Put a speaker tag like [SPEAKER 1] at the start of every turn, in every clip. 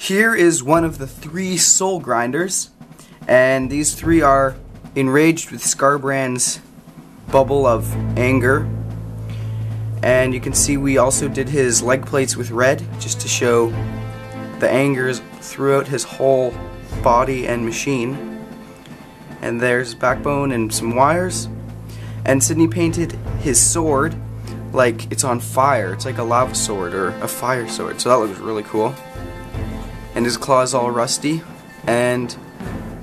[SPEAKER 1] Here is one of the 3 soul grinders, and these 3 are enraged with Skarbrand's bubble of anger. And you can see we also did his leg plates with red, just to show the angers throughout his whole body and machine. And there's backbone and some wires. And Sydney painted his sword like it's on fire. It's like a lava sword or a fire sword, so that looks really cool. And his claw is all rusty. And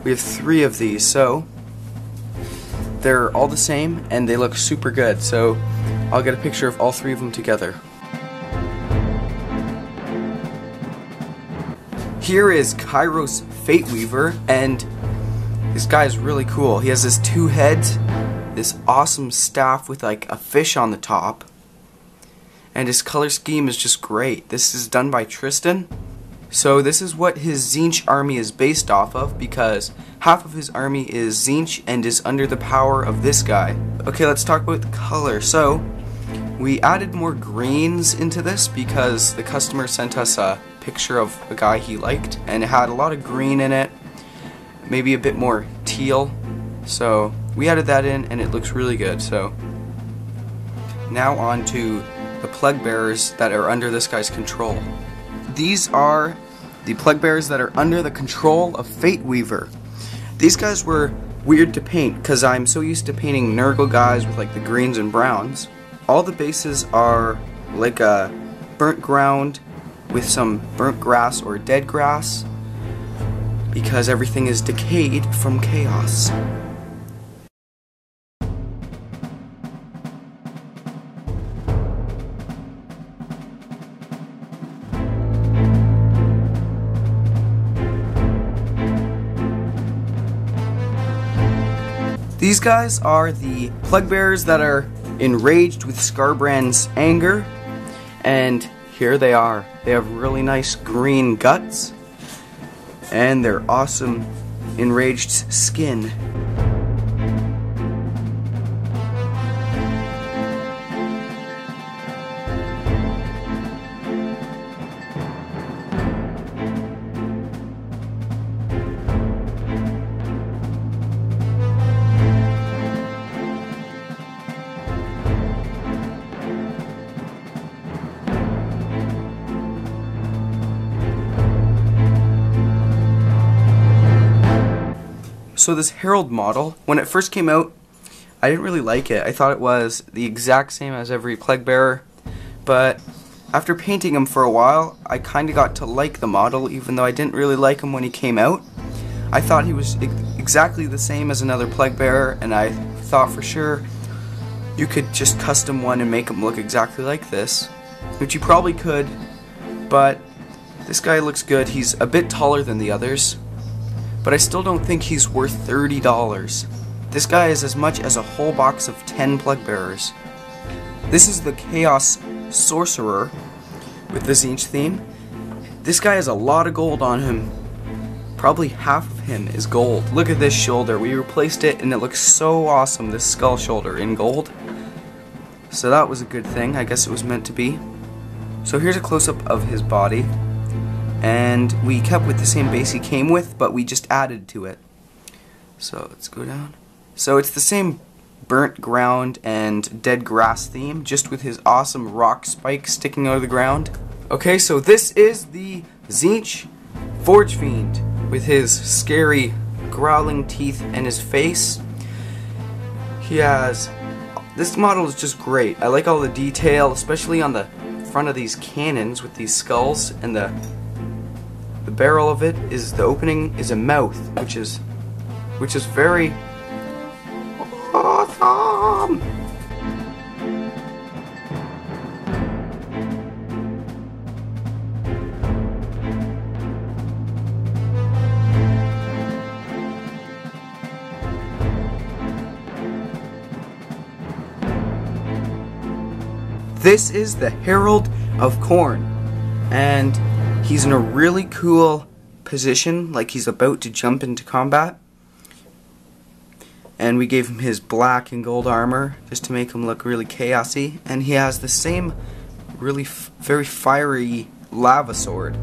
[SPEAKER 1] we have 3 of these, so they're all the same and they look super good. So I'll get a picture of all 3 of them together. Here is Kairos Fate Weaver, and this guy is really cool. He has this 2 heads, this awesome staff with like a fish on the top, and his color scheme is just great. This is done by Tristan. So this is what his Tzeentch army is based off of, because half of his army is Tzeentch and is under the power of this guy. Okay, let's talk about the color. So we added more greens into this because the customer sent us a picture of a guy he liked, and it had a lot of green in it, maybe a bit more teal. So we added that in and it looks really good. So now on to the plague bearers that are under this guy's control. These are the plague bearers that are under the control of Fate Weaver. These guys were weird to paint because I'm so used to painting Nurgle guys with like the greens and browns. All the bases are like a burnt ground with some burnt grass or dead grass, because everything is decayed from chaos. These guys are the plague bearers that are enraged with Skarbrand's anger, and here they are. They have really nice green guts, and their awesome enraged skin. So this Herald model, when it first came out, I didn't really like it. I thought it was the exact same as every plague bearer, but after painting him for a while, I kind of got to like the model, even though I didn't really like him when he came out. I thought he was exactly the same as another plague bearer, and I thought for sure you could just custom one and make him look exactly like this, which you probably could, but this guy looks good. He's a bit taller than the others, but I still don't think he's worth $30. This guy is as much as a whole box of 10 plague bearers. This is the Chaos Sorcerer with the Tzeentch theme. This guy has a lot of gold on him. Probably half of him is gold. Look at this shoulder. We replaced it and it looks so awesome, this skull shoulder in gold. So that was a good thing. I guess it was meant to be. So here's a close-up of his body. And we kept with the same base he came with, but we just added to it. So let's go down. So it's the same burnt ground and dead grass theme, just with his awesome rock spike sticking out of the ground. Okay, so this is the Tzeentch Forge Fiend with his scary growling teeth and his face. This model is just great. I like all the detail, especially on the front of these cannons with these skulls, and the barrel of it is, the opening is a mouth, which is very awesome. This is the Herald of Khorne, and he's in a really cool position, like he's about to jump into combat. And we gave him his black and gold armor just to make him look really chaosy. And he has the same really very fiery lava sword.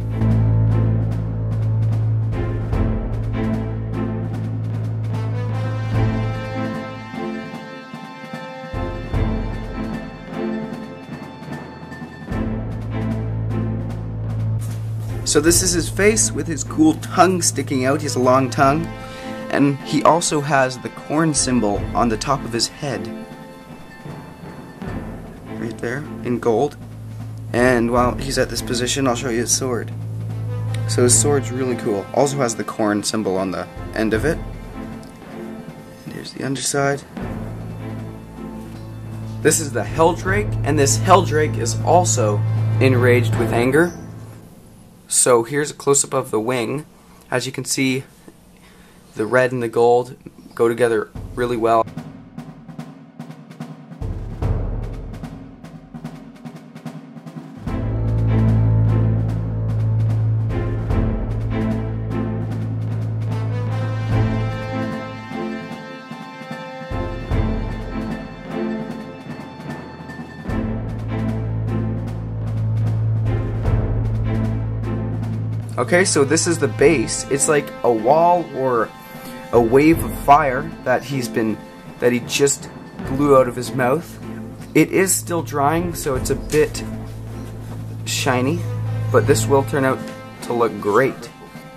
[SPEAKER 1] So this is his face with his cool tongue sticking out. He has a long tongue. And he also has the Khorne symbol on the top of his head. Right there, in gold. And while he's at this position, I'll show you his sword. So his sword's really cool. Also has the Khorne symbol on the end of it. And here's the underside. This is the Helldrake, and this Helldrake is also enraged with anger. So here's a close-up of the wing. As you can see, the red and the gold go together really well. Okay, so this is the base. It's like a wall or a wave of fire that he just blew out of his mouth. It is still drying, so it's a bit shiny, but this will turn out to look great.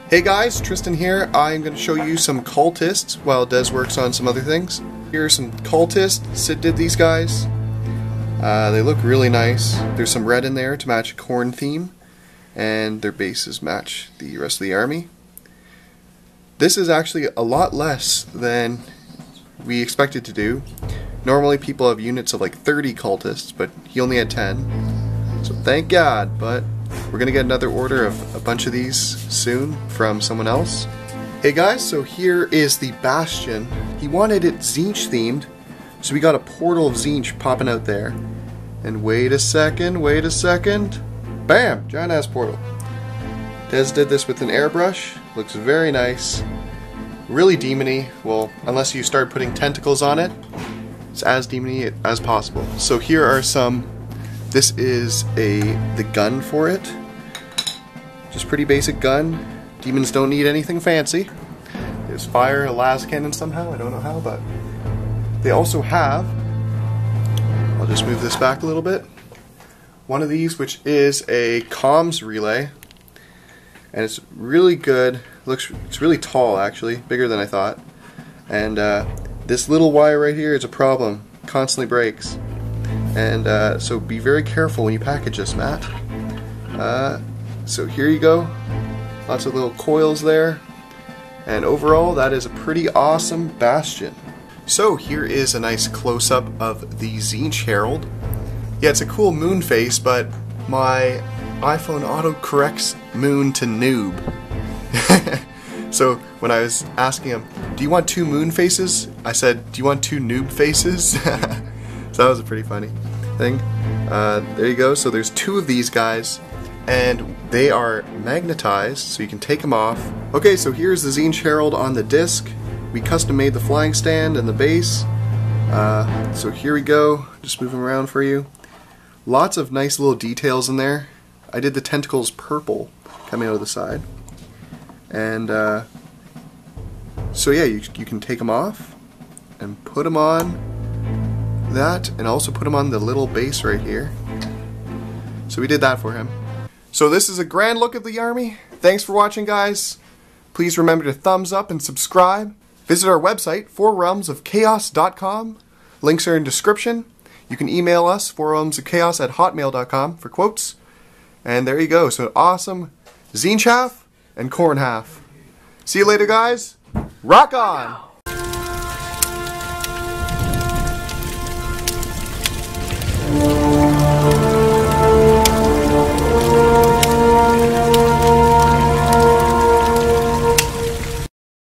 [SPEAKER 2] Hey guys, Tristan here. I'm going to show you some cultists while Des works on some other things. Here are some cultists. Sid did these guys. They look really nice. There's some red in there to match a Khorne theme, and their bases match the rest of the army. This is actually a lot less than we expected to do. Normally people have units of like 30 cultists, but he only had 10. So thank God, but we're going to get another order of a bunch of these soon from someone else. Hey guys, so here is the Bastion. He wanted it Tzeentch themed, so we got a portal of Tzeentch popping out there. And wait a second, bam! Giant ass portal. Des did this with an airbrush. Looks very nice. Really demony. Well, unless you start putting tentacles on it, it's as demony as possible. So here are some. This is the gun for it. Just pretty basic gun. Demons don't need anything fancy. There's fire, a las cannon somehow. I don't know how, but they also have. I'll just move this back a little bit. One of these, which is a comms relay, and it's really good. It's really tall, actually, bigger than I thought. And this little wire right here is a problem. Constantly breaks, and so be very careful when you package this, Matt. So here you go. Lots of little coils there, and overall, that is a pretty awesome Bastion. So here is a nice close-up of the Tzeentch Herald. Yeah, it's a cool moon face, but my iPhone auto-corrects moon to noob. So when I was asking him, do you want 2 moon faces? I said, do you want 2 noob faces? So that was a pretty funny thing. There you go, so there's 2 of these guys, and they are magnetized, so you can take them off. Okay, so here's the Tzeentch Herald on the disc. We custom made the flying stand and the base. So here we go, just moving around for you. Lots of nice little details in there. I did the tentacles purple coming out of the side. And so yeah, you can take them off and put them on that, and also put them on the little base right here. So we did that for him. So this is a grand look at the army. Thanks for watching, guys. Please remember to thumbs up and subscribe. Visit our website, forrealmsofchaos.com. Links are in description. You can email us, forrealmsofchaos@hotmail.com, for quotes. And there you go. So awesome Tzeentch half and Khorne half. See you later, guys. Rock on!